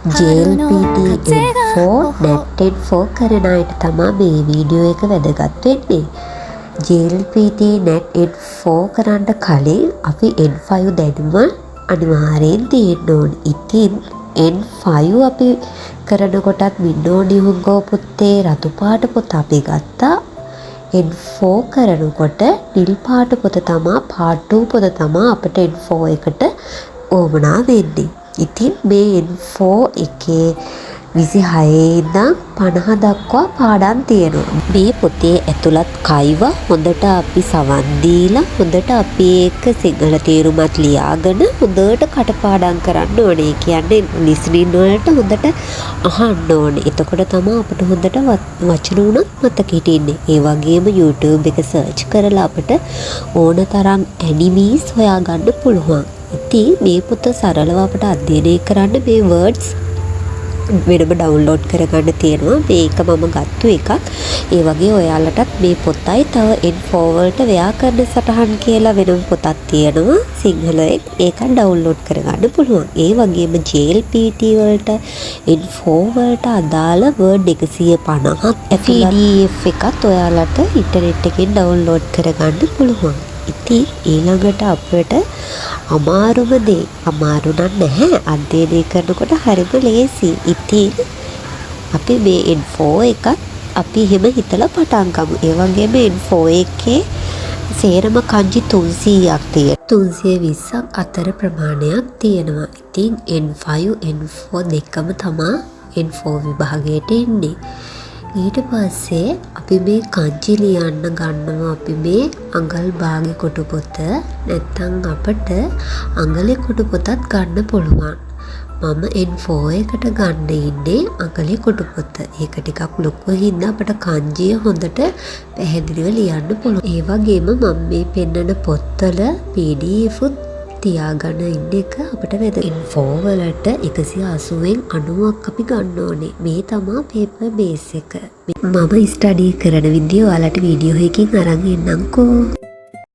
JLPT N4 NET N4 කරන අයට තමයි මේ වීඩියෝ එක වැදගත් වෙන්නේ. JLPT NET N4 කරන්න කලින් අපි N5 දැනුම අනිවාර්යෙන් තියෙන්න ඕනේ. ඉතින් N5 අපි කරනකොටත් මින්නෝනි හුංගෝ පුත්තේ රතු පාට පොත අපි ගත්තා. N4 කරනකොට නිල් පාට පොත තමයි part 2 පොත තමයි අපිට N4 එකට ඕමනා වෙන්නේ. ඉතින් මේ N4 එකේ 26 ඉඳන් 50 දක්වා පාඩම් තියෙනවා. මේ පොතේ ඇතුළත් කයිව හොඳට අපි සවන් දීලා හොඳට අපි ඒක සිංහල තේරුමත් ලියාගෙන හොඳට කටපාඩම් කරන්න ඕනේ. කියන්නේ ලිසනින් වලට හොඳට අහන්න ඕනේ. එතකොට තමයි අපිට හොඳට වචන උනත් මතක හිටින්නේ. ඒ වගේම YouTube එක සර්ච් කරලා අපිට ඕන තරම් ඇනිමීස් හොයාගන්න පුළුවන්. ඉතින් මේ පොත සරලව අපිට අධ්‍යයනය කරන්න මේ words වෙනම ඩවුන්ලෝඩ් කරගන්න තියෙනවා. මේක මම ගත්තු එකක්. ඒ වගේ ඔයාලටත් මේ පොතයි තව N4 වලට ව්‍යාකරණ සටහන් කියලා වෙනම පොතක් තියෙනවා සිංහලෙන්. ඒක ඩවුන්ලෝඩ් කරගන්න පුළුවන්. ඒ වගේම JLPT වලට N4 වලට අදාළ word 150ක් PDF එකත් ඔයාලට ඉන්ටර්නෙට් එකෙන් ඩවුන්ලෝඩ් කරගන්න පුළුවන්. ඉතින් ඊළඟට අපිට අමාරුම දේ අමාරු නැහැ අධ්‍යයනය කරනකොට හරිම ලේසි. ඉතින් අපි මේ N4 එකත් අපි එහෙම හිතලා පටන් ගමු. ඒ වගේම N4 එකේ සේරම kanji 300ක් තියෙනවා. 320ක් අතර ප්‍රමාණයක් තියෙනවා. ඉතින් N5 N4 දෙකම තමයි N4 විභාගයට එන්නේ. ඊට පස්සේ අපි මේ kanji ලියන්න ගන්නවා අපි මේ අඟල් භාගය කොටු පොත. නැත්නම් අපිට අඟලේ කොටු පොතත් ගන්න පුළුවන්. මම N4 එකට ගන්න ඉන්නේ අඟලේ කොටු පොත. ඒක ටිකක් ලොකු හින්දා අපිට kanji හොඳට පැහැදිලිව ලියන්න පුළුවන්. ඒ වගේම මම මේ පෙන්නන පොත්වල PDF උත් තියාගන්න ඉන්න එක අපිට වැදගත්. N4 වලට 180න් 90ක් අපි ගන්න ඕනේ. මේ තමයි පේපර් බේස් එක. මම ස්ටඩි කරන විදිය ඔයාලට වීඩියෝ එකකින් අරන් එන්නම්කෝ.